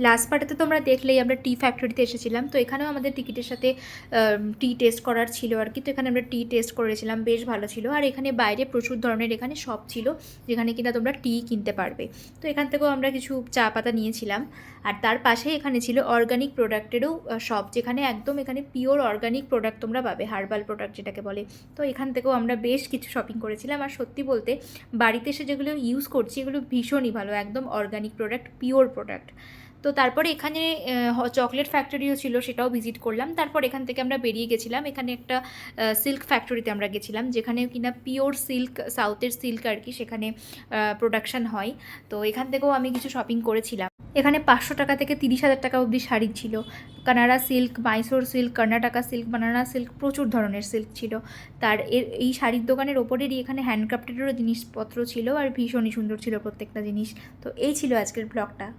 Last পার্টে তোমরা দেখলেই আমরা টি ফ্যাক্টরিতে এসেছিলাম, তো এখানেও আমাদের টিকিটের সাথে টি টেস্ট করার ছিল আর কি। তো এখানে আমরা টি টেস্ট করেছিলাম, বেশ ভালো ছিল। আর এখানে বাইরে প্রচুর ধরনের এখানে শপ ছিল যেখানে কিনা তোমরা টি কিনতে পারবে। তো এখান থেকেও আমরা কিছু চা পাতা নিয়েছিলাম। আর তার পাশেই এখানে ছিল অর্গানিক প্রোডাক্টেরও শপ, যেখানে একদম এখানে পিওর অর্গানিক প্রোডাক্ট তোমরা পাবে, হার্বাল প্রোডাক্ট যেটাকে বলে। তো এখান থেকেও আমরা বেশ কিছু শপিং করেছিলাম। আর সত্যি বলতে বাড়িতে এসে যেগুলো ইউজ করছি এগুলো ভীষণই ভালো, একদম অর্গানিক প্রোডাক্ট, পিওর প্রোডাক্ট। তো তারপরে এখানে চকলেট ফ্যাক্টরিও ছিল, সেটাও ভিজিট করলাম। তারপর এখান থেকে আমরা বেরিয়ে গেছিলাম, এখানে একটা সিল্ক ফ্যাক্টরিতে আমরা গেছিলাম, যেখানে কিনা পিওর সিল্ক, সাউথের সিল্ক আর কি, সেখানে প্রোডাকশান হয়। তো এখান থেকেও আমি কিছু শপিং করেছিলাম। এখানে 500 টাকা থেকে 30,000 টাকা অবধি শাড়ি ছিল। Canara silk, Mysore silk, Karnataka silk, বানানা সিল্ক, প্রচুর ধরনের সিল্ক ছিল। তার এই শাড়ির দোকানের ওপরেরই এখানে হ্যান্ডক্রাফটেডেরও জিনিসপত্র ছিল, আর ভীষণই সুন্দর ছিল প্রত্যেকটা জিনিস। তো এই ছিল আজকের ব্লগটা।